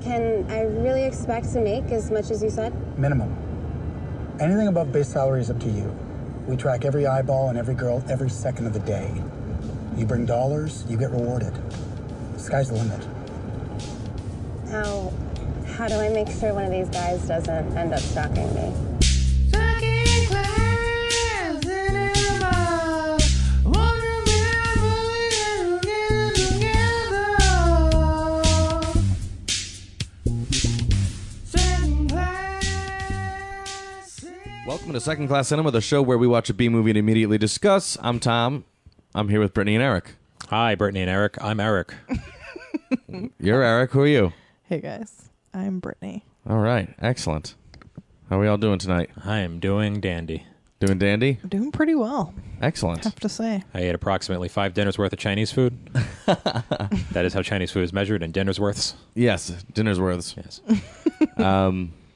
Can I really expect to make as much as you said? Minimum. Anything above base salary is up to you. We track every eyeball and every girl every second of the day. You bring dollars, you get rewarded. Sky's the limit. How do I make sure one of these guys doesn't end up stalking me? Welcome to Second Class Cinema, the show where we watch a B movie and immediately discuss. I'm Tom. I'm here with Brittany and Eric. Hi, Brittany and Eric. I'm Eric. You're Eric. Who are you? Hey, guys. I'm Brittany. All right. Excellent. How are we all doing tonight? I am doing dandy. Doing dandy? I'm doing pretty well, Excellent. I have to say. I ate approximately 5 dinners worth of Chinese food. That is how Chinese food is measured in dinners worths. Yes. Dinner's worths. Yes.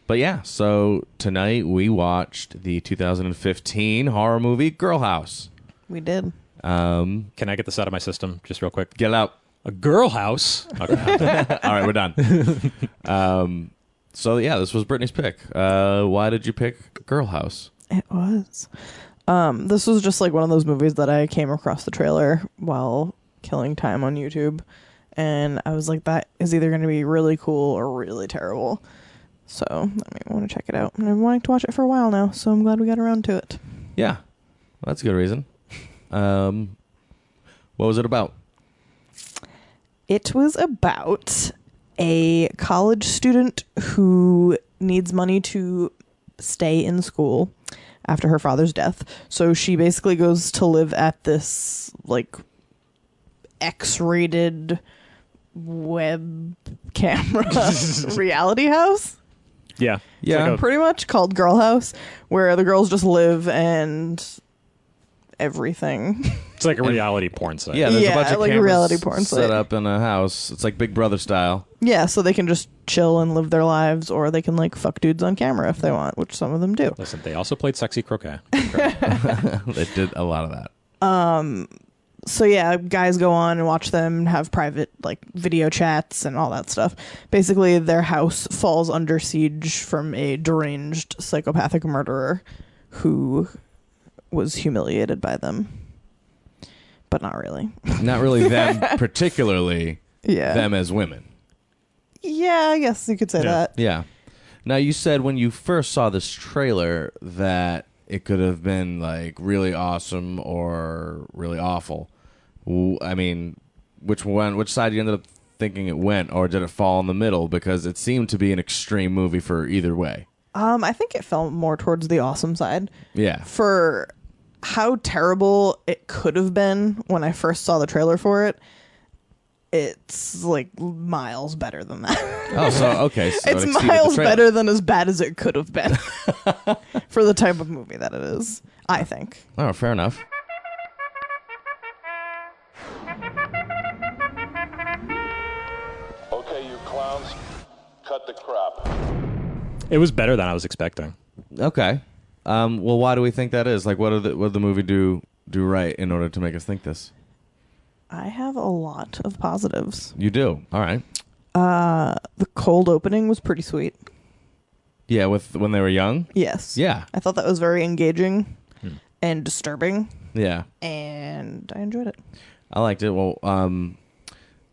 But yeah, so tonight we watched the 2015 horror movie Girl House. We did. Can I get this out of my system just real quick? Get out. A girl house? Okay. All right, we're done. So yeah, this was Brittany's pick. Why did you pick Girl House? It was. This was just like one of those movies that I came across the trailer while killing time on YouTube. And I was like, that is either going to be really cool or really terrible. So I want to check it out. And I've been wanting to watch it for a while now, so I'm glad we got around to it. Yeah, that's a good reason. What was it about? It was about a college student who needs money to stay in school after her father's death. So she basically goes to live at this like X-rated web camera reality house. Yeah. Yeah. Like Pretty much called Girl House, where the girls just live and everything. it's like a reality porn site. Yeah, there's a Yeah, bunch of like a cameras reality porn set site. up in a house. It's like Big Brother style. Yeah, so they can just chill and live their lives, or they can like fuck dudes on camera if they want, which some of them do. Listen, they also played sexy croquet. They did a lot of that. So yeah, guys go on and watch them have private like video chats and all that stuff. Basically, their house falls under siege from a deranged psychopathic murderer who was humiliated by them. But not really. Not really them particularly. Yeah. Them as women. Yeah, I guess you could say that. Yeah. Now, you said when you first saw this trailer that it could have been like really awesome or really awful. I mean, which side you ended up thinking it went, or did it fall in the middle? Because it seemed to be an extreme movie for either way. I think it fell more towards the awesome side. Yeah. For how terrible it could have been when I first saw the trailer for it, it's like miles better than that. Oh, so okay. So It's it exceeded the miles trailer. better than as bad as it could have been for the type of movie that it is, I think. Oh, fair enough. Okay, you clowns, cut the crap. It was better than I was expecting. Okay. Well, why do we think that is? Like, what did the movie do right in order to make us think this? I have a lot of positives. You do. All right. The cold opening was pretty sweet. Yeah, with when they were young. Yes. Yeah. I thought that was very engaging and disturbing, Yeah. and I enjoyed it. I liked it. Well,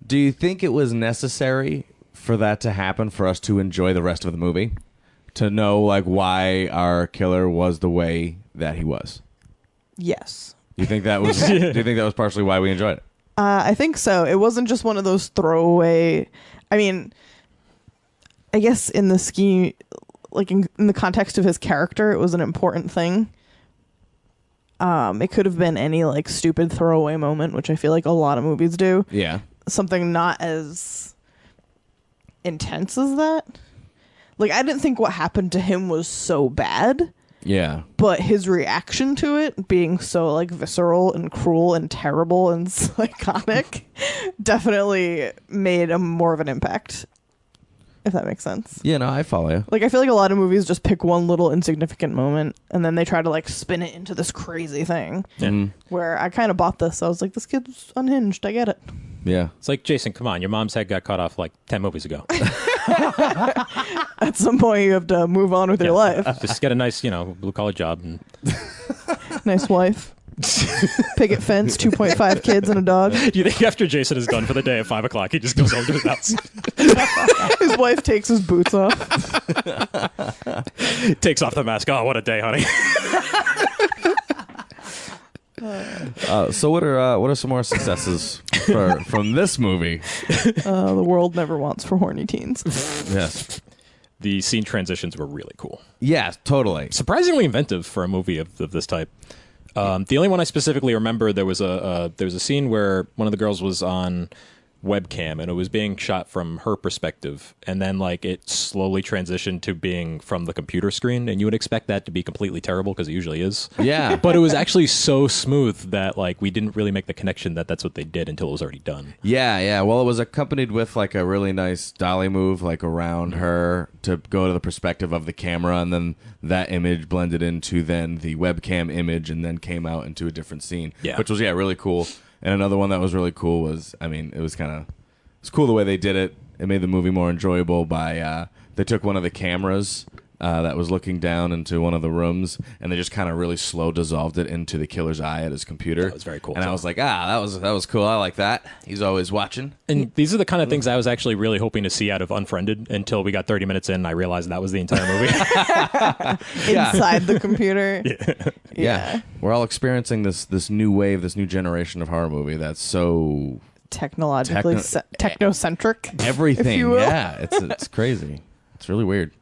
do you think it was necessary for that to happen for us to enjoy the rest of the movie? To know like why our killer was the way that he was? Yes. You think that was? Do you think that was partially why we enjoyed it? I think so. It wasn't just one of those throwaway. I mean, I guess in the scheme, like in the context of his character, it was an important thing. It could have been any like stupid throwaway moment, which I feel like a lot of movies do. Yeah. Something not as intense as that. Like, I didn't think what happened to him was so bad. Yeah. But his reaction to it being so like visceral and cruel and terrible and psychotic definitely made a more of an impact, if that makes sense. Yeah, no, I follow you. Like, I feel like a lot of movies just pick one little insignificant moment and then they try to like spin it into this crazy thing. Yeah. Where I kind of bought this. I was like, this kid's unhinged. I get it. Yeah. It's like, Jason, come on, your mom's head got cut off like 10 movies ago. At some point, you have to move on with your life. Just get a nice, blue collar job. And Nice wife. Picket fence, 2.5 kids and a dog. do you think after Jason is done for the day at 5 o'clock, he just goes home to his house? His wife takes his boots off. Takes off the mask. Oh, what a day, honey. So what are some more successes from this movie? The world never wants for horny teens. Yes. The scene transitions were really cool. Yeah, totally. Surprisingly inventive for a movie of this type. The only one I specifically remember, there was a scene where one of the girls was on webcam and it was being shot from her perspective, and then like it slowly transitioned to being from the computer screen, and you would expect that to be completely terrible because it usually is. Yeah. But it was actually so smooth that like we didn't really make the connection that that's what they did until it was already done. Yeah. Well, it was accompanied with like a really nice dolly move, like around her to go to the perspective of the camera, and then that image blended into then the webcam image, and then came out into a different scene. Yeah. Which was really cool. And another one that was really cool was, it's cool the way they did it. It made the movie more enjoyable by they took one of the cameras that was looking down into one of the rooms, and they just kind of really slow dissolved it into the killer's eye at his computer. That was very cool. And I was like, that was cool. I like that. He's always watching. And these are the kind of things I was actually really hoping to see out of Unfriended until we got 30 minutes in and I realized that was the entire movie. Inside the computer. Yeah. We're all experiencing this new wave, this new generation of horror movie that's so Technologically technocentric. everything. if you will. Yeah, it's crazy. It's really weird.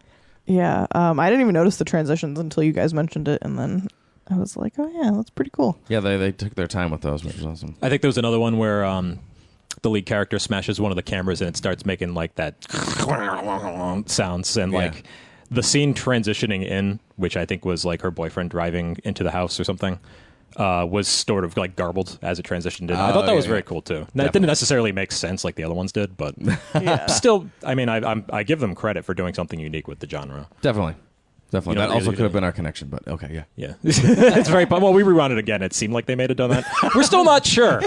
Yeah. I didn't even notice the transitions until you guys mentioned it, and then I was like, oh yeah, that's pretty cool. Yeah, they took their time with those, which was awesome. I think there was another one where the lead character smashes one of the cameras and it starts making like that sounds, and like the scene transitioning in, which I think was like her boyfriend driving into the house or something, was sort of like garbled as it transitioned in. I thought that was very cool too. That didn't necessarily make sense like the other ones did, but still, I mean, I give them credit for doing something unique with the genre. Definitely. That also could have been our connection, but okay, yeah. Yeah. It's very well, we rewound it again. It seemed like they may have done that. We're still not sure.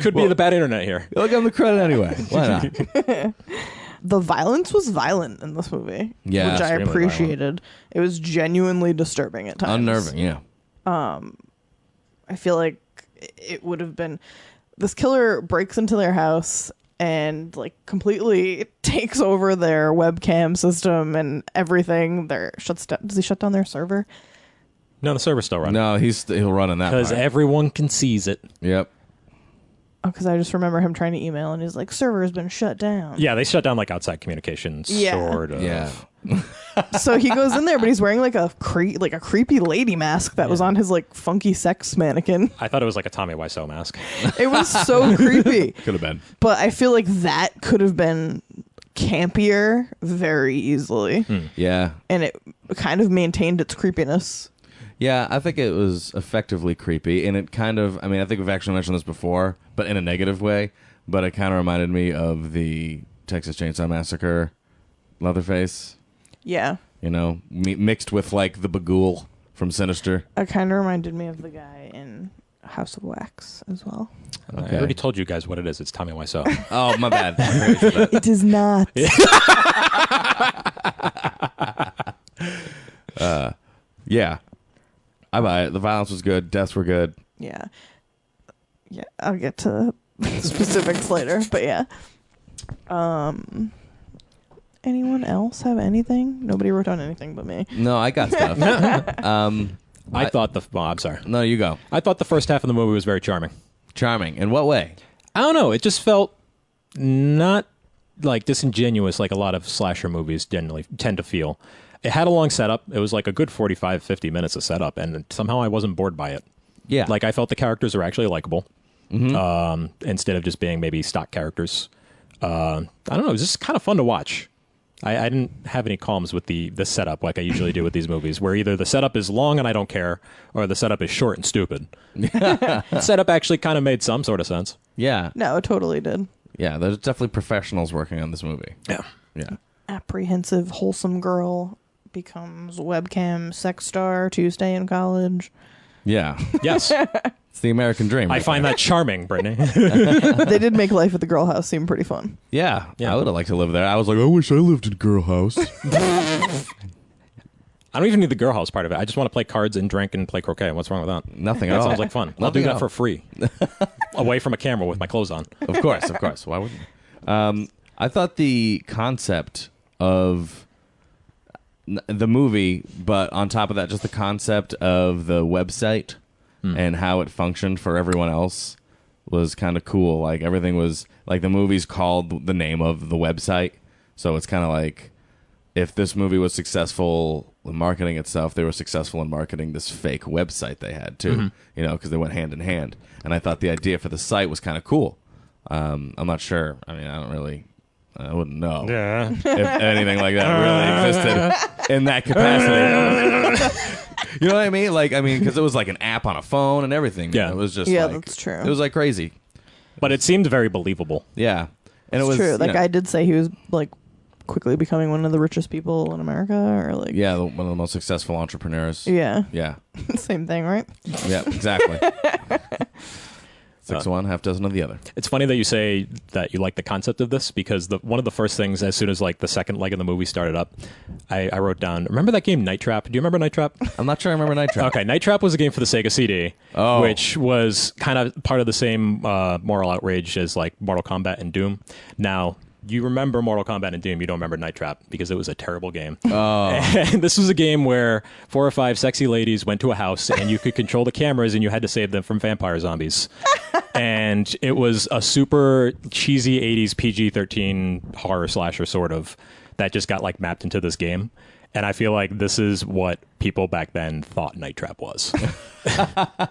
Could be the bad internet here. You'll give them the credit anyway. Why not? The violence was violent in this movie, Yeah, which I extremely appreciated. violent. It was genuinely disturbing at times. Unnerving, yeah. I feel like it would have been, this killer breaks into their house and like completely takes over their webcam system and everything. Does he shut down their server? No, the server's still running. No, he'll run in that Because part. everyone can seize it. Yep. Oh, because I just remember him trying to email and he's like, server has been shut down. Yeah, they shut down like outside communications, sort of. Yeah. So he goes in there, but he's wearing like a creepy lady mask that was on his like funky sex mannequin. I thought it was like a Tommy Wiseau mask. It was so creepy. Could have been. But I feel like that could have been campier very easily. Yeah. And it kind of maintained its creepiness. Yeah, I think it was effectively creepy, and it kind of, I think we've actually mentioned this before, but in a negative way, but it kind of reminded me of the Texas Chainsaw Massacre Leatherface. Yeah. You know, mixed with like the Bagul from Sinister. It kind of reminded me of the guy in House of Wax as well. Okay. I already told you guys what it is. It's Tommy Wiseau. Oh, my bad. It is not. Yeah. I buy it. The violence was good. Deaths were good. Yeah. Yeah, I'll get to specifics later, but yeah. Anyone else have anything? Nobody wrote down anything but me. No, I got stuff. I thought I'm sorry. No, you go. I thought the first half of the movie was very charming. Charming. In what way? I don't know. It just felt not like disingenuous like a lot of slasher movies generally tend to feel. It had a long setup. It was like a good 45, 50 minutes of setup, and somehow I wasn't bored by it. Yeah. Like, I felt the characters are actually likable, instead of just being maybe stock characters. I don't know. It was just kind of fun to watch. I didn't have any qualms with the setup like I usually do with these movies, where either the setup is long and I don't care, or the setup is short and stupid. The setup actually kind of made some sort of sense. Yeah. No, it totally did. Yeah, there's definitely professionals working on this movie. Yeah. Yeah. Apprehensive, wholesome girl becomes webcam sex star to stay in college. Yeah. Yes. It's the American dream. I right find there. that charming, Brittany. They did make life at the girl house seem pretty fun. Yeah. Yeah. I would have liked to live there. I was like, I wish I lived in a girl house. I don't even need the girl house part of it. I just want to play cards and drink and play croquet. What's wrong with that? Nothing at That all. sounds like fun. I'll do Nothing at that all. for free. Away from a camera with my clothes on. Of course. Why wouldn't you? I thought the concept of the movie, but on top of that, just the concept of the website and how it functioned for everyone else was kind of cool. Like everything was like the movie's called the name of the website, so it's kind of like if this movie was successful in marketing itself, they were successful in marketing this fake website they had too. You know, because they went hand in hand. And I thought the idea for the site was kind of cool. I'm not sure. I mean, I wouldn't know if anything like that really existed in that capacity. You know what I mean? Like, I mean, because it was like an app on a phone and everything. Yeah. It was just Yeah, like, that's true. It was like crazy. But it seemed very believable. Yeah. And It's it was true. That you know, guy did say he was like quickly becoming one of the richest people in America, or like one of the most successful entrepreneurs. yeah, Yeah. same thing, right? Yeah, exactly. 6 of one, half dozen of the other. It's funny that you say that you like the concept of this because one of the first things, as soon as like the second leg of the movie started up, I wrote down, remember that game Night Trap? Do you remember Night Trap? I'm not sure I remember Night Trap. Okay, Night Trap was a game for the Sega CD, which was kind of part of the same moral outrage as like Mortal Kombat and Doom. Now, you remember Mortal Kombat and Doom, you don't remember Night Trap because it was a terrible game. And this was a game where 4 or 5 sexy ladies went to a house and you could control the cameras and you had to save them from vampire zombies. And it was a super cheesy 80s PG-13 horror slasher sort of that just got like mapped into this game. And I feel like this is what people back then thought Night Trap was. That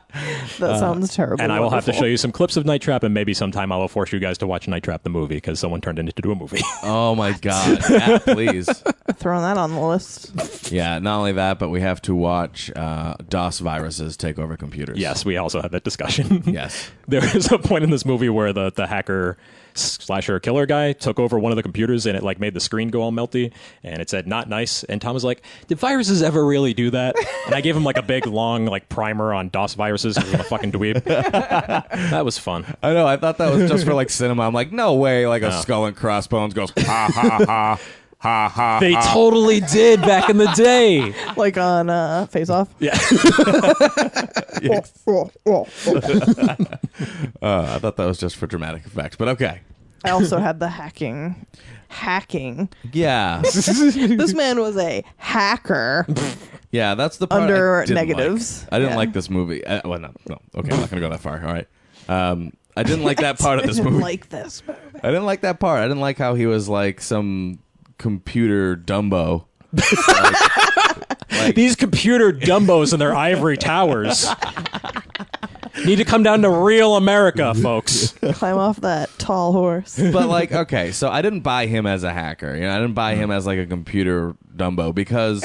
sounds terrible. And I will have to wonderful. show you some clips of Night Trap, and maybe sometime I will force you guys to watch Night Trap the movie because someone turned it into a movie. Oh my God. Yeah, please. Throwing that on the list. Yeah, not only that, but we have to watch DOS viruses take over computers. Yes, we also had that discussion. Yes. There is a point in this movie where the hacker slasher killer guy took over one of the computers and it like made the screen go all melty and it said not nice, and Tom was like, did viruses ever really do that? And I gave him like a big long like primer on DOS viruses because I'm a fucking dweeb. That was fun. I know. I thought that was just for like cinema. I'm like, no way. Like a skull and crossbones goes ha ha ha ha ha. They totally did back in the day. Like on Face Off. Yeah. I thought that was just for dramatic effect, but okay. I also had the hacking. Yeah, This man was a hacker. yeah. That's the part Under I didn't negatives. Like. I didn't Yeah. like this movie. Well, no. Okay, I'm not gonna go that far. All right. I didn't like that part of this I didn't movie. like this movie. I didn't like that part. I didn't like how he was like some computer Dumbo. These computer dumbos in their ivory towers need to come down to real America, folks. Climb off that tall horse. But like, okay, so I didn't buy him as a hacker. You know, I didn't buy him as like a computer Dumbo because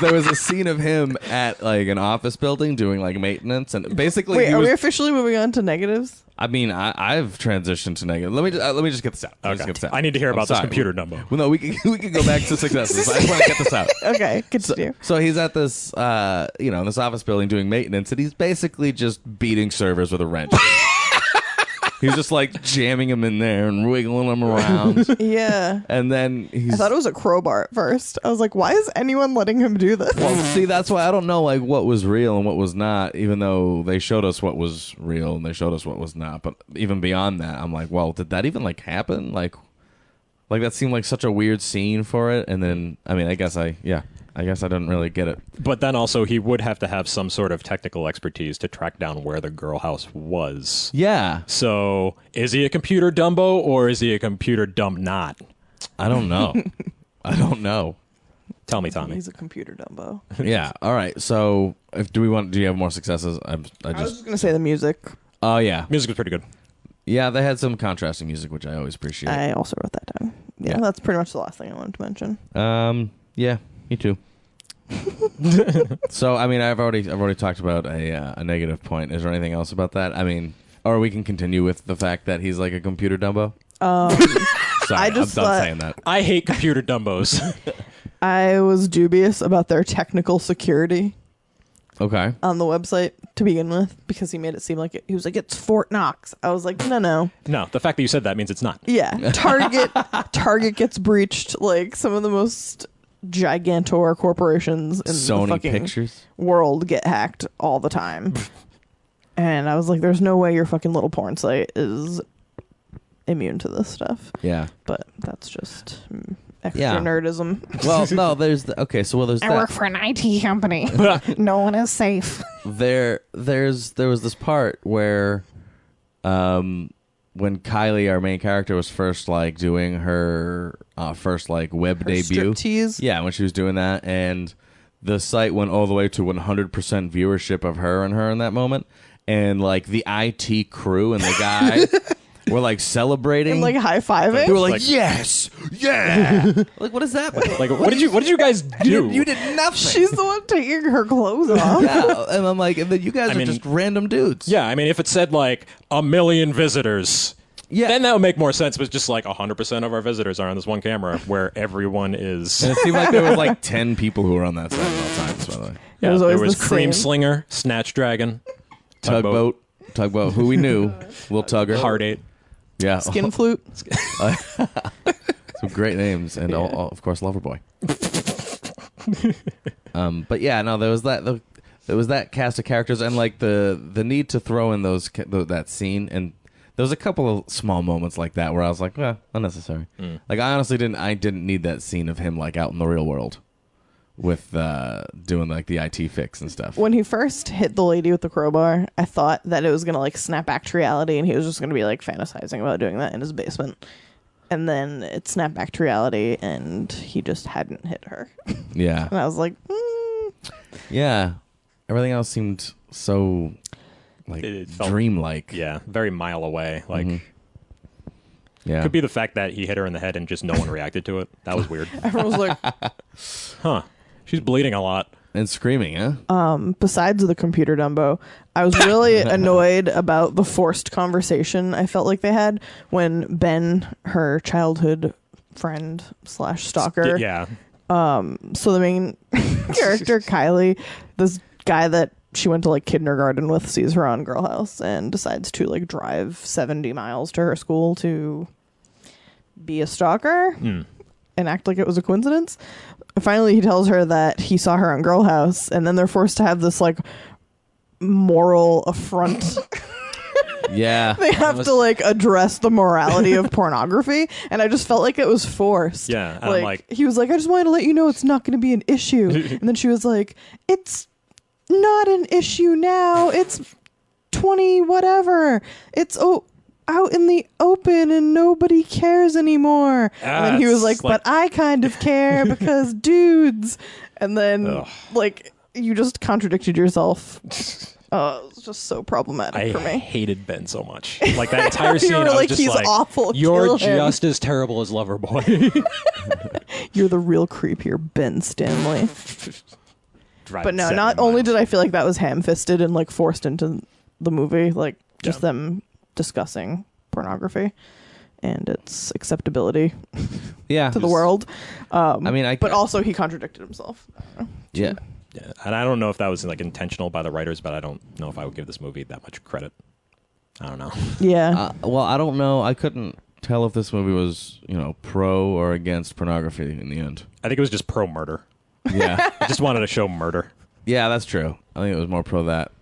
there was a scene of him at like an office building doing like maintenance, and basically Wait, he are was, we officially moving on to negatives? I mean, I've transitioned to negative. Let me just get this out. Let me just get this out. I need to hear I'm about this sorry. computer Dumbo. Well, no, we can go back to successes. I just want to get this out. Okay, continue. So he's at this, this office building doing maintenance, and he's basically just beating servers with a wrench. He's just like jamming them in there and wiggling them around. Yeah. And then he's. I thought it was a crowbar at first. I was like, why is anyone letting him do this? Well, see, that's why I don't know like what was real and what was not, even though they showed us what was real and they showed us what was not. But even beyond that, I'm like, well, did that even like happen? Like that seemed like such a weird scene for it. And then, I mean, I guess I didn't really get it. But then also he would have to have some sort of technical expertise to track down where the girl house was. Yeah. So is he a computer Dumbo or is he a computer dumb not? I don't know. I don't know. Tell me, Tommy. He's a computer Dumbo. Yeah. All right. So, do you have more successes? I I was just. just gonna say the music. Oh yeah. Music was pretty good. Yeah, they had some contrasting music, which I always appreciate. I also wrote that down. Yeah, Yeah. that's pretty much the last thing I wanted to mention. Yeah, me too. So, I mean, I've already talked about a negative point. Is there anything else about that? I mean, or we can continue with the fact that he's like a computer Dumbo. Sorry, I just I'm done thought- saying that. I hate computer Dumbos. I was dubious about their technical security. Okay. on the website to begin with because he made it seem like he was like, it's Fort Knox. I was like, no. No, the fact that you said that means it's not. Yeah. Target gets breached. Like some of the most gigantor corporations in Sony the fucking Pictures world get hacked all the time. And I was like, there's no way your fucking little porn site is immune to this stuff. Yeah. But that's just extra Yeah. nerdism. Well, no, there's there's I that. work for an IT company. No one is safe. There was this part where when Kylie, our main character, was first like doing her first like web debut. Striptease. Yeah, when she was doing that, and the site went all the way to 100% viewership of her in that moment, and like the IT crew and the guy were like celebrating, And like high-fiving. they were like, yes, yeah. Like, what is that? Like, what did you guys do? You did nothing. She's the one taking her clothes off. Yeah, and I'm like, and then you guys I are mean, just random dudes. Yeah, I mean, if it said like 1 million visitors, Yeah. then that would make more sense. But just like 100% of our visitors are on this one camera, where everyone is. And it seemed like there was like 10 people who were on that site at all times, by the way. It was there always was the Cream same. Slinger, Snatch Dragon, Tugboat, who we knew, Will Tugger. Heart 8. Yeah. Skin flute. Some great names, and all, of course, Loverboy. But yeah, no, there was that cast of characters, and like the need to throw in that scene, and there was a couple of small moments like that where I was like, unnecessary. Like I honestly didn't need that scene of him like out in the real world with doing like the IT fix and stuff. When he first hit the lady with the crowbar, I thought that it was going to like snap back to reality and he was just going to be like fantasizing about doing that in his basement. And then it snapped back to reality and he just hadn't hit her. Yeah. And I was like, Yeah. Everything else seemed so like It felt- dreamlike. Yeah, very mile away. Like, Yeah. could be the fact that he hit her in the head and just no one reacted to it. That was weird. everyone was like, Huh. She's bleeding a lot. And screaming, huh? besides the computer Dumbo, I was really annoyed about the forced conversation I felt like they had when Ben, her childhood friend / stalker. Yeah. So the main character, Kylie, this guy that she went to like kindergarten with, sees her on Girl House and decides to like drive 70 miles to her school to be a stalker and act like it was a coincidence. Finally, he tells her that he saw her on Girl House, and then they're forced to have this like moral affront. Yeah. They have to like address the morality of pornography, and I just felt like it was forced. Yeah, and I'm like- he was like, I just wanted to let you know it's not going to be an issue, and then she was like, it's not an issue now. It's 20 whatever. It's out in the open and nobody cares anymore. And then he was like, but I kind of care because dudes. And then like you just contradicted yourself. It was just so problematic for I me. hated Ben so much. Like that entire scene, You were I was like, just he's like, awful. You're Kill him." just as terrible as Loverboy. You're the real creep here, Ben Stanley. Driving But no, 70 not only miles. did I feel like that was ham-fisted and like forced into the movie, like just them discussing pornography and its acceptability Yeah. to the world. I mean, But also he contradicted himself. yeah. Yeah, and I don't know if that was like intentional by the writers, but I don't know if I would give this movie that much credit. I don't know. Yeah. Well, I don't know. I couldn't tell if this movie was, pro or against pornography in the end. I think it was just pro murder. Yeah. I just wanted to show murder. Yeah, that's true. I think it was more pro that.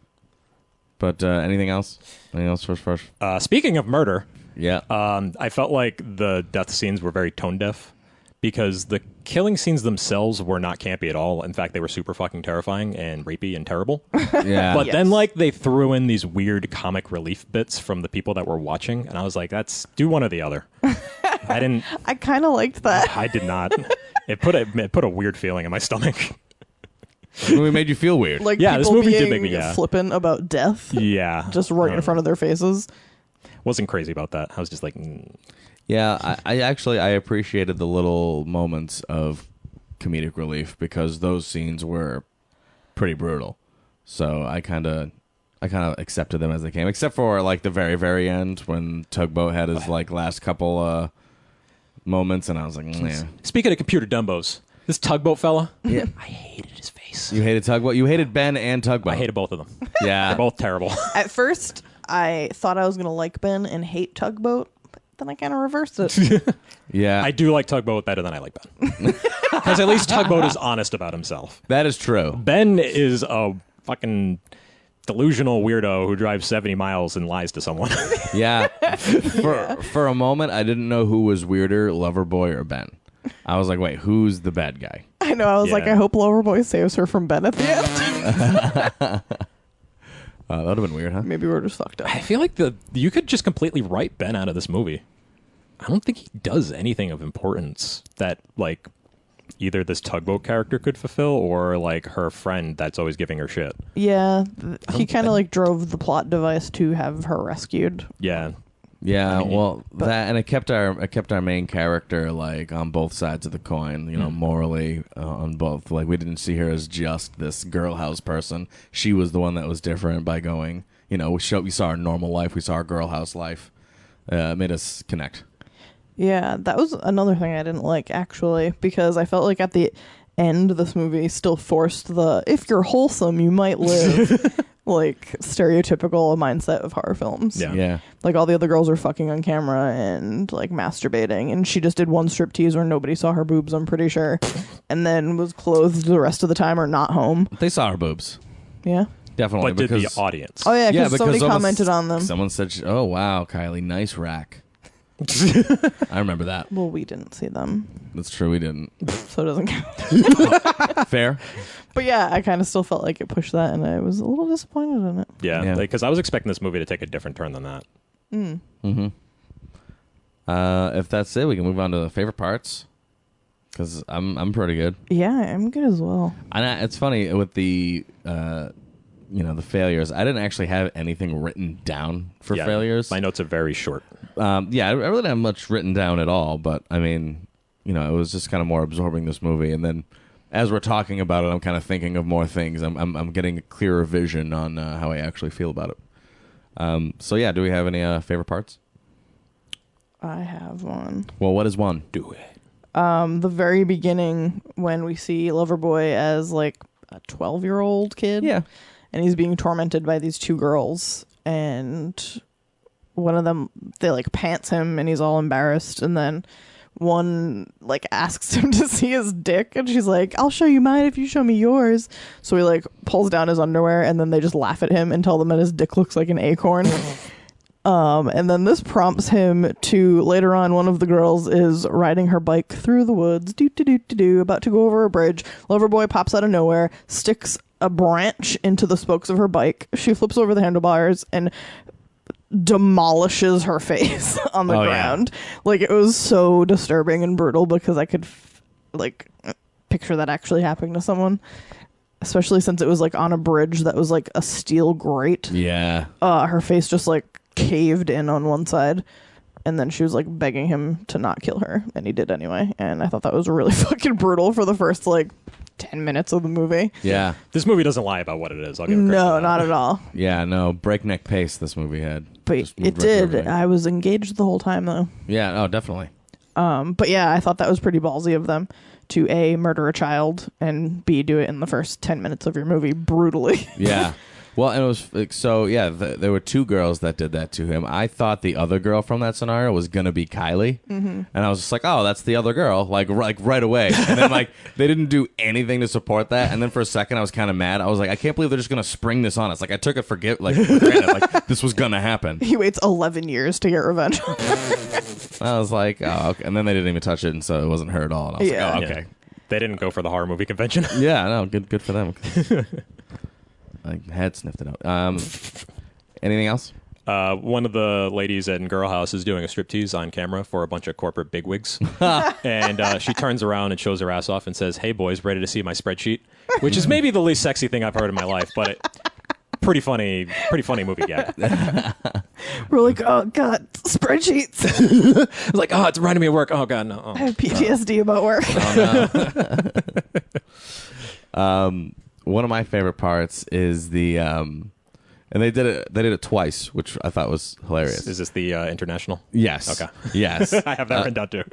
But anything else? Anything else first? Speaking of murder, Yeah. I felt like the death scenes were very tone deaf because the killing scenes themselves were not campy at all. In fact, they were super fucking terrifying and rapey and terrible. Yeah. But then, like, they threw in these weird comic relief bits from the people that were watching, and I was like, do one or the other. I didn't. I kind of liked that. I did not. It put a weird feeling in my stomach. The movie made you feel weird. Like Yeah, this people movie did being make me, yeah. flippant about death, Yeah. just right in front of their faces. Wasn't crazy about that. I was just like, Yeah, I actually appreciated the little moments of comedic relief because those scenes were pretty brutal. So I kind of accepted them as they came, except for like the very, very end when Tugboat had his like last couple moments, and I was like, yeah. Speaking of computer dumbos, This tugboat fella. Yeah. I hated his face. You hated Tugboat? You hated Ben and Tugboat. I hated both of them. Yeah. They're both terrible. At first, I thought I was going to like Ben and hate Tugboat, but then I kind of reversed it. Yeah. I do like Tugboat better than I like Ben. Because at least Tugboat is honest about himself. That is true. Ben is a fucking delusional weirdo who drives 70 miles and lies to someone. Yeah. For a moment, I didn't know who was weirder, Loverboy or Ben. I was like, wait, who's the bad guy? I know. I was like, I hope Loverboy saves her from Ben at the end. That would have been weird, huh? Maybe we're just fucked up. I feel like you could just completely write Ben out of this movie. I don't think he does anything of importance that, like, either this Tugboat character could fulfill or, like, her friend that's always giving her shit. Yeah, he kind of like drove the plot device to have her rescued. Yeah. Yeah, that and it kept our main character like on both sides of the coin, you know, morally on both. Like we didn't see her as just this girl house person. She was the one that was different by going, you know, we saw our normal life, we saw our girl house life. It made us connect. Yeah, that was another thing I didn't like actually, because I felt like at the end this movie still forced the if you're wholesome you might live like stereotypical mindset of horror films. Yeah. Like all the other girls are fucking on camera and like masturbating, and she just did one striptease where nobody saw her boobs, I'm pretty sure, and then was clothed the rest of the time or not home. They saw her boobs. Yeah. Definitely. But did the audience? Oh yeah, because somebody almost commented on them. Someone said, "Oh wow, Kylie, nice rack." I remember that. Well, we didn't see them, That's true. We didn't. so it doesn't count. Fair. But yeah, I kind of still felt like it pushed that, and I was a little disappointed in it. Yeah, because I was expecting this movie to take a different turn than that. Mm-hmm. If that's it, we can move on to the favorite parts. Because I'm pretty good. Yeah, I'm good as well. And it's funny with the the failures. I didn't actually have anything written down for failures. My notes are very short. I really didn't have much written down at all. But I mean, it was just kind of more absorbing this movie, and then as we're talking about it, I'm kind of thinking of more things. I'm getting a clearer vision on how I actually feel about it. So yeah, do we have any favorite parts? I have one. Well, what is one? Do it. The very beginning when we see Loverboy as like a 12-year-old kid. Yeah. And he's being tormented by these two girls, and one of them, they like pants him and he's all embarrassed, and then one like asks him to see his dick, and she's like, I'll show you mine if you show me yours. So he like pulls down his underwear, and then they just laugh at him and tell them that his dick looks like an acorn. And then this prompts him to, later on, one of the girls is riding her bike through the woods, about to go over a bridge. Loverboy pops out of nowhere, sticks a branch into the spokes of her bike. She flips over the handlebars and demolishes her face on the ground. Yeah. Like, it was so disturbing and brutal because I could picture that actually happening to someone, especially since it was like on a bridge that was like a steel grate. Yeah. Her face just like caved in on one side, and then she was like begging him to not kill her, and he did anyway. And I thought that was really fucking brutal for the first like 10 minutes of the movie. Yeah. This movie doesn't lie about what it is. I'll give it credit No, for that. not at all. Yeah, no, breakneck pace this movie had. But it did. I was engaged the whole time though. Yeah, definitely. But yeah, I thought that was pretty ballsy of them to A, murder a child, and B, do it in the first 10 minutes of your movie brutally. Yeah. Well, and it was there were two girls that did that to him. I thought the other girl from that scenario was gonna be Kylie, and I was just like, "Oh, that's the other girl!" Like right away. And then like they didn't do anything to support that. And then for a second, I was kind of mad. I was like, "I can't believe they're just gonna spring this on us." Like I took it for granted, like this was gonna happen. He waits 11 years to get revenge. I was like, "Oh," okay. And then they didn't even touch it, and so it wasn't her at all. And I was like, "Oh, okay." Yeah. They didn't go for the horror movie convention. Yeah, no, good for them. I had sniffed it out. Anything else? One of the ladies in Girl House is doing a striptease on camera for a bunch of corporate bigwigs. And she turns around and shows her ass off and says, "Hey, boys, ready to see my spreadsheet?" Which is maybe the least sexy thing I've heard in my life, but pretty funny movie gag. We're like, oh, God, spreadsheets. It's like, oh, it's reminding me of work. Oh, God, no. Oh. I have PTSD about work. Oh, no. One of my favorite parts is the And they did it twice, which I thought was hilarious. Is this the international? Yes. Okay. Yes. I have that written down too.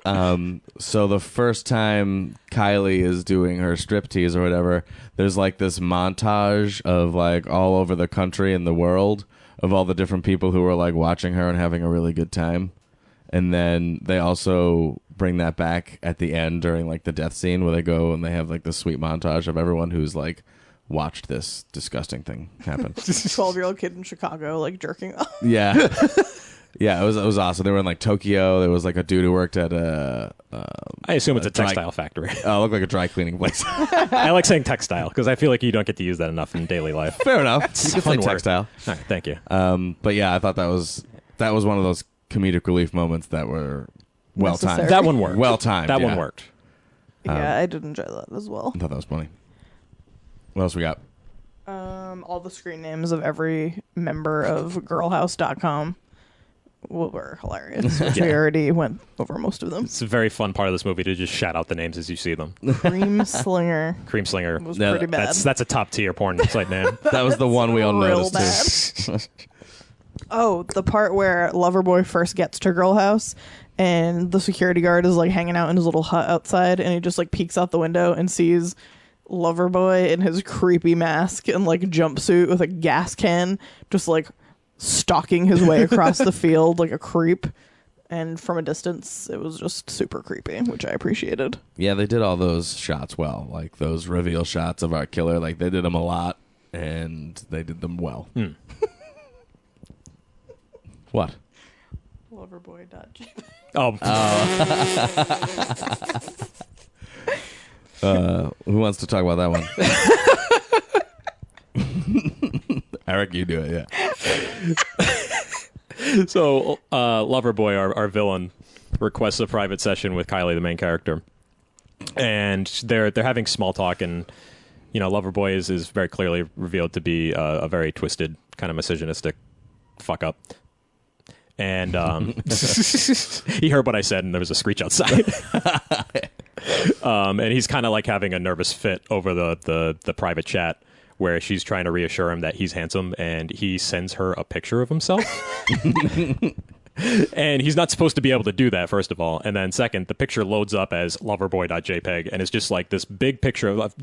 So the first time Kylie is doing her striptease or whatever, there's like this montage of like all over the country and the world of all the different people who were like watching her and having a really good time. And then they also bring that back at the end during like the death scene where they go and they have like this sweet montage of everyone who's like watched this disgusting thing happen. 12-year-old kid in Chicago, like jerking off. Yeah. Yeah, it was awesome. They were in like Tokyo. There was like a dude who worked at a I assume it's a textile factory. Oh, it looked like a dry cleaning place. I like saying textile because I feel like you don't get to use that enough in daily life. Fair enough. It's You a can say fun word. textile. All right, thank you. But yeah, I thought that was one of those comedic relief moments that were well timed. Necessary. That one worked. Well timed. That yeah. one worked. Yeah, I did enjoy that as well. I thought that was funny. What else we got? All the screen names of every member of girlhouse.com were hilarious, which we already went over most of them. It's a very fun part of this movie to just shout out the names as you see them. Cream Slinger Cream Slinger. was Yeah, pretty bad. That's a top tier porn site name. That was the one we all real noticed too. Oh, the part where Loverboy first gets to Girl House and the security guard is like hanging out in his little hut outside and he just like peeks out the window and sees Loverboy in his creepy mask and like jumpsuit with a gas can just like stalking his way across the field like a creep. And from a distance, it was just super creepy, which I appreciated. Yeah, they did all those shots well. Like those reveal shots of our killer. Like they did them a lot and they did them well. What? Loverboy.jpg. Who wants to talk about that one? Eric, you do it, yeah. So, Loverboy, our villain, requests a private session with Kylie, the main character, and they're having small talk, and you know, Loverboy is very clearly revealed to be a very twisted, kind of misogynistic fuck up. And he heard what I said, and there was a screech outside. And he's kind of like having a nervous fit over the private chat where she's trying to reassure him that he's handsome, and he sends her a picture of himself. And he's not supposed to be able to do that, first of all. And then second, the picture loads up as loverboy.jpg, and it's just like this big picture of...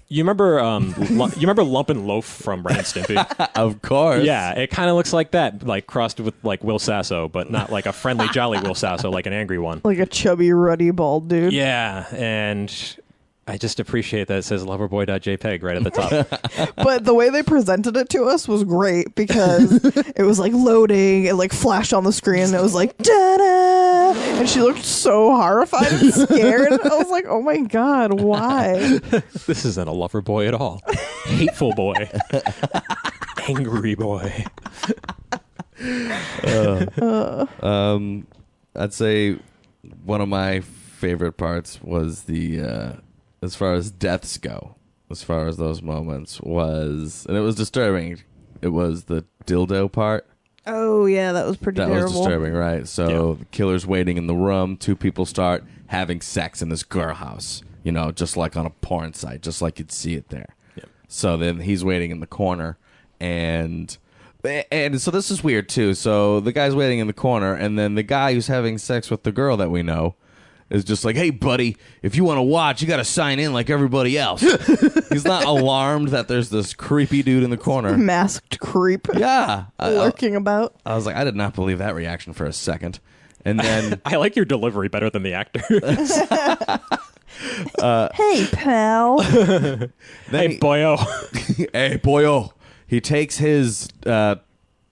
You remember Lump and Loaf from Ren and Stimpy? Of course. Yeah, it kind of looks like that, like crossed with like Will Sasso, but not like a friendly, jolly Will Sasso, like an angry one. Like a chubby, ruddy, bald dude. Yeah, and I just appreciate that it says loverboy.jpg right at the top. But the way they presented it to us was great because it was like loading, it like flashed on the screen, and it was like da-da! And she looked so horrified and scared. I was like, oh my god, why? This isn't a lover boy at all. Hateful boy. Angry boy. I'd say one of my favorite parts was the as far as deaths go, as far as those moments was, and it was disturbing. It was the dildo part. Oh yeah, that was pretty That terrible. was disturbing, right? So the killer's waiting in the room. Two people start having sex in this girl house, you know, just like on a porn site, just like you'd see it there. Yep. So then he's waiting in the corner, and so this is weird too. So the guy's waiting in the corner, and then the guy who's having sex with the girl that we know is just like, hey, buddy, if you want to watch, you got to sign in like everybody else. He's not alarmed that there's this creepy dude in the corner. Masked creep. Yeah. Lurking about. I was like, I did not believe that reaction for a second. And then... I like your delivery better than the actor. Hey, pal. Hey, boyo. Hey, boyo. He takes his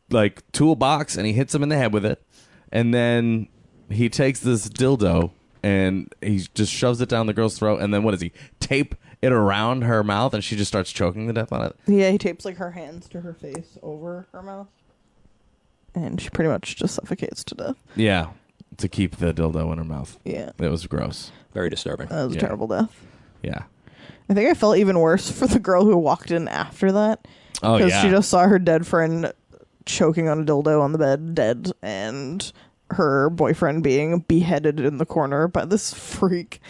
like toolbox and he hits him in the head with it. And then he takes this dildo and he just shoves it down the girl's throat. And then what does he tape it around her mouth and she just starts choking to death on it? Yeah, he tapes like her hands to her face over her mouth. And she pretty much just suffocates to death. Yeah, to keep the dildo in her mouth. Yeah. It was gross. Very disturbing. That was a Yeah. terrible death. Yeah. I think I felt even worse for the girl who walked in after that. Oh, Because yeah. she just saw her dead friend choking on a dildo on the bed, dead, and her boyfriend being beheaded in the corner by this freak.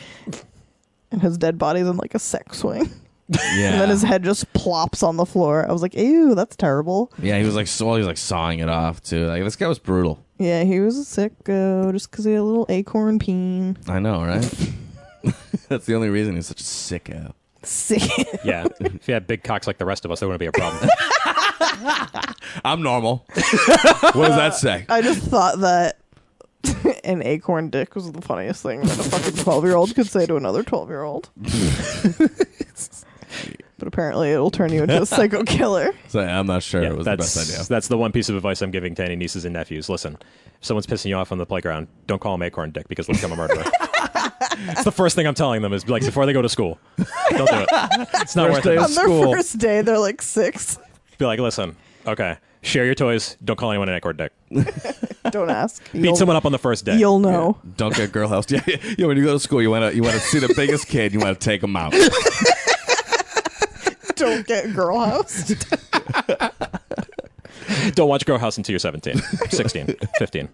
And his dead body's in like a sex swing. Yeah. And then his head just plops on the floor. I was like, ew, that's terrible. Yeah, he was like sawing it off too. Like this guy was brutal. Yeah, he was a sicko just because he had a little acorn peen. I know, right? That's the only reason he's such a sicko. Sick. Yeah, if you had big cocks like the rest of us, there wouldn't be a problem. I'm normal. What does that say? I just thought that an acorn dick was the funniest thing that a fucking 12-year-old could say to another 12-year-old. But apparently it'll turn you into a psycho killer. So I'm not sure it was the best idea. That's the one piece of advice I'm giving to any nieces and nephews. Listen, if someone's pissing you off on the playground, don't call them acorn dick because they'll become a murderer. It's the first thing I'm telling them is like before they go to school. Don't do it. It's not worth it. On their first day, they're like 6. Be like, listen, okay, share your toys. Don't call anyone an acorn dick. Don't ask. Beat someone up on the first day. You'll know. Yeah. Don't get girl housed. Yeah, when you go to school, you want to see the biggest kid. You want to take them out. Don't get girl housed. Don't watch Girl House until you're 17, 16, 15.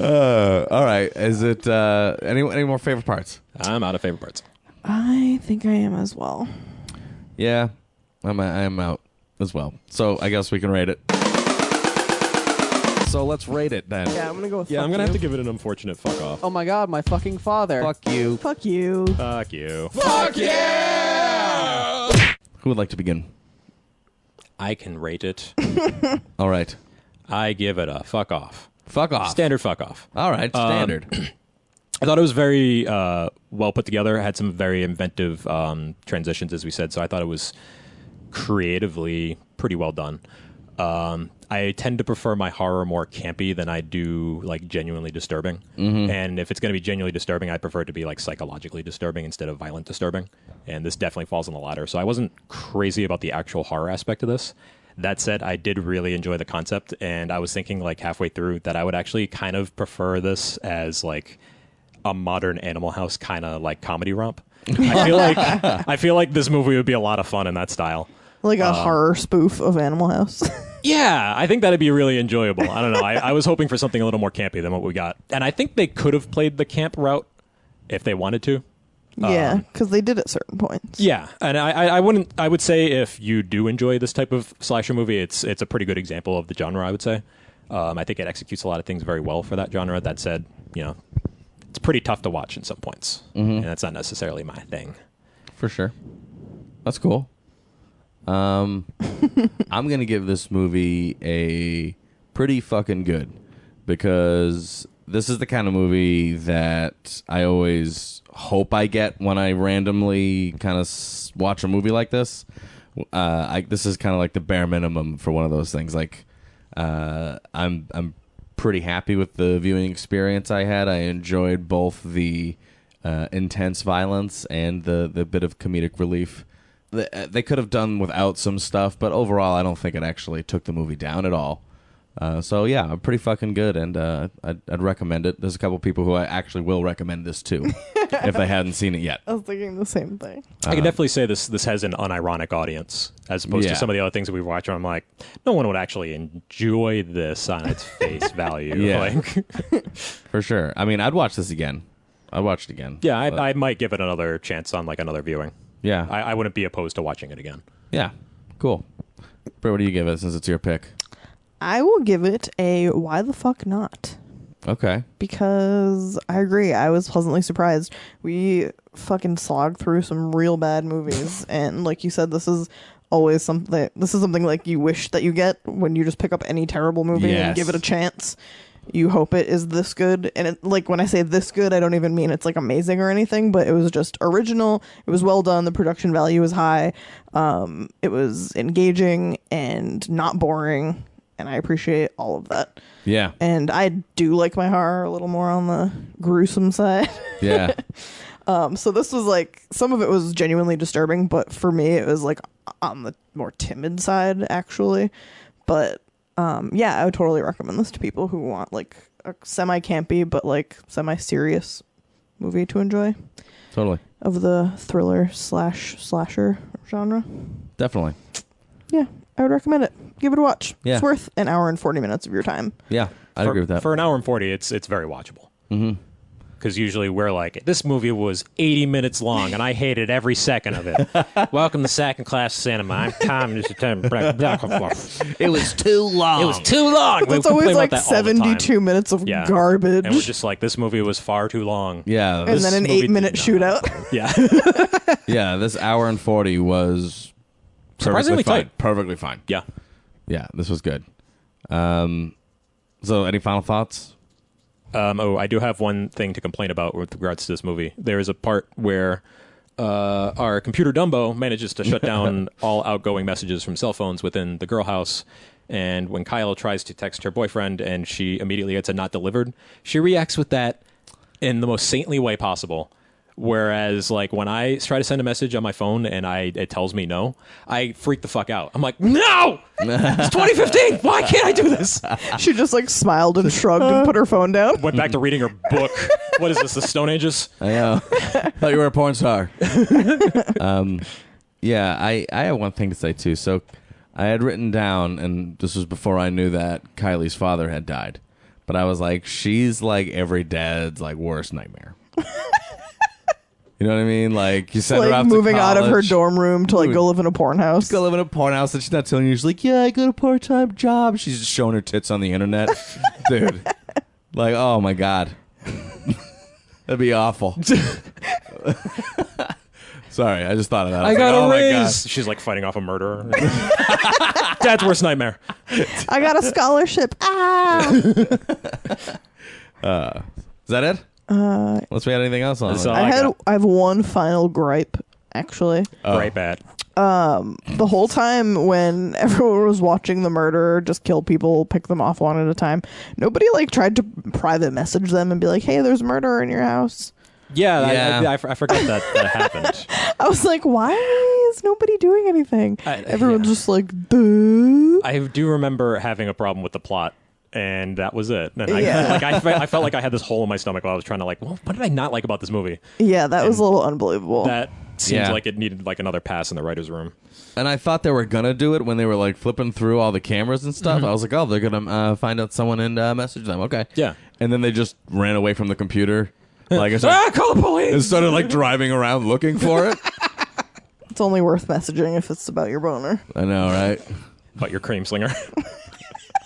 All right. Is it any more favorite parts? I'm out of favorite parts. I think I am as well. Yeah, I'm out as well. So I guess we can rate it. So let's rate it then. Yeah, I'm gonna go with Yeah, fuck I'm gonna you. have to give it an unfortunate fuck off. Oh my god, my fucking father. Fuck you. Fuck you. Fuck you. Fuck yeah! Who would like to begin? I can rate it. All right. I give it a fuck off. Fuck off. Standard fuck off. All right. Standard. I thought it was very well put together. It had some very inventive transitions, as we said. So I thought it was creatively pretty well done. I tend to prefer my horror more campy than I do like genuinely disturbing. Mm-hmm. And if it's going to be genuinely disturbing, I prefer it to be like psychologically disturbing instead of violent disturbing. And this definitely falls on the latter. So I wasn't crazy about the actual horror aspect of this. That said, I did really enjoy the concept, and I was thinking like halfway through that I would actually kind of prefer this as like a modern Animal House kind of like comedy romp. I feel like this movie would be a lot of fun in that style. Like a horror spoof of Animal House. Yeah, I think that'd be really enjoyable. I don't know. I was hoping for something a little more campy than what we got. And I think they could have played the camp route if they wanted to. Yeah, because they did at certain points. Yeah, and I would say if you do enjoy this type of slasher movie, it's a pretty good example of the genre, I would say. I think it executes a lot of things very well for that genre. That said, it's pretty tough to watch in some points. And that's not necessarily my thing. For sure. That's cool. I'm going to give this movie a pretty fucking good because this is the kind of movie that I always hope I get when I randomly kind of watch a movie like this. This is kind of like the bare minimum for one of those things. Like, I'm pretty happy with the viewing experience I had. I enjoyed both the intense violence and the bit of comedic relief. They could have done without some stuff, but overall, I don't think it actually took the movie down at all. So yeah, pretty fucking good, and I'd recommend it. There's a couple people who I actually will recommend this to if they hadn't seen it yet. I was thinking the same thing. I can definitely say this has an unironic audience as opposed to some of the other things that we've watched where I'm like, no one would actually enjoy this on its face value. Yeah. Like, For sure. I mean, I'd watch this again. I'd watch it again. yeah, I might give it another chance on like another viewing. Yeah. I wouldn't be opposed to watching it again. Yeah. Cool. Britt, what do you give it since it's your pick? I will give it a why the fuck not? Okay. Because I agree. I was pleasantly surprised. We fucking slogged through some real bad movies. And like you said, this is always something. This is something like you wish that you get when you just pick up any terrible movie and give it a chance. You hope it is this good. And it, like when I say this good, I don't even mean it's like amazing or anything, but it was just original. It was well done. The production value was high. It was engaging and not boring. And I appreciate all of that. Yeah. And I do like my horror a little more on the gruesome side. Yeah. So this was like, some of it was genuinely disturbing, but for me, it was like on the more timid side, actually. But yeah, I would totally recommend this to people who want like a semi-campy, but like semi-serious movie to enjoy. Totally. Of the thriller slasher genre. Definitely. Yeah, I would recommend it. Give it a watch. Yeah. It's worth an hour and 40 minutes of your time. Yeah. I'd agree with that. For an hour and 40, it's very watchable. Mm-hmm. because usually we're like, this movie was 80 minutes long, and I hated every second of it. Welcome to Second Class Cinema. I'm Tom. It was too long. It was too long. It's always like 72 minutes of garbage. And we're just like, this movie was far too long. Yeah. And then an 8-minute shootout. Yeah. Yeah, this hour and 40 was surprisingly tight. Perfectly fine. Yeah. Yeah, this was good. So any final thoughts? I do have one thing to complain about with regards to this movie. There is a part where our computer Dumbo manages to shut down all outgoing messages from cell phones within the girl house. And when Kyle tries to text her boyfriend and she immediately gets a not delivered, she reacts with that in the most saintly way possible. Whereas, like, when I try to send a message on my phone and it tells me no, I freak the fuck out. I'm like, no! It's 2015! Why can't I do this? She just, like, smiled and shrugged and put her phone down. Went back to reading her book. What is this, the Stone Ages? I know. Thought you were a porn star. Yeah, I have one thing to say, too. So I had written down, and this was before I knew that Kylie's father had died, but I was like, she's like every dad's, like, worst nightmare. You know what I mean? Like, you send her out to moving out of her college. dorm room to, like, go live in a porn house. Go live in a porn house, and she's not telling you. She's like, yeah, I got a part-time job. She's just showing her tits on the internet. Dude. Like, oh, my God. That'd be awful. Sorry, I just thought of that. I got like, a oh raise. She's, like, fighting off a murderer. Dad's worst nightmare. I got a scholarship. Ah! Is that it? Unless we had anything else on. I have one final gripe, actually. Gripe at. The whole time when everyone was watching the murderer just kill people, pick them off one at a time, nobody like tried to private message them and be like, hey, there's a murderer in your house. Yeah. I forgot that happened. I was like, why is nobody doing anything? Everyone's just like, duh. I do remember having a problem with the plot. And that was it. And I felt like I had this hole in my stomach while I was trying to like, well, what did I not like about this movie? Yeah, that was a little unbelievable. That seems like it needed like another pass in the writer's room. And I thought they were going to do it when they were like flipping through all the cameras and stuff. I was like, oh, they're going to find out someone and message them. Okay. Yeah. And then they just ran away from the computer. Like, call the police! And started like driving around looking for it. It's only worth messaging if it's about your boner. I know, right? About your cream slinger.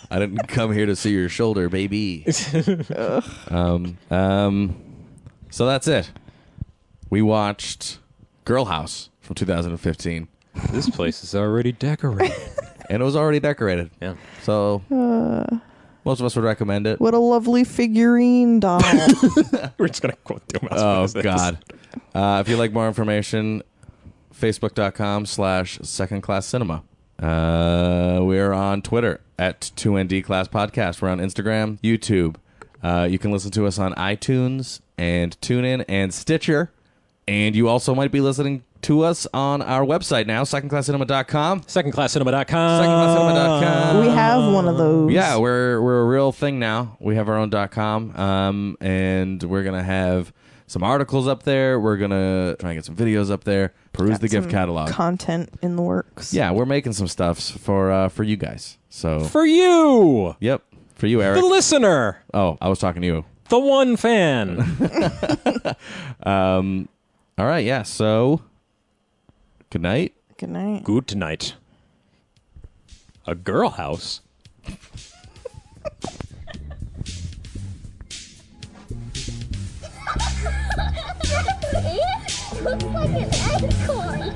I didn't come here to see your shoulder, baby. So that's it. We watched Girl House from 2015. This place is already decorated. And it was already decorated. Yeah. So most of us would recommend it. What a lovely figurine doll. We're just going to quote Doom House. Oh, God. If you'd like more information, facebook.com/secondclasscinema. We're on Twitter at 2ND Class Podcast. We're on Instagram, YouTube. You can listen to us on iTunes and TuneIn and Stitcher. And you also might be listening to us on our website now, secondclasscinema.com. Secondclasscinema.com. We have one of those. Yeah, we're a real thing now. We have our own .com, and we're going to have some articles up there. We're going to try and get some videos up there. Peruse the gift catalog. Content in the works. Yeah, we're making some stuff for you guys. So For you! Yep, for you, Eric. The listener! Oh, I was talking to you. The one fan! All right, yeah, so good night. Good night. Good night. A girl house? Looks like an acorn.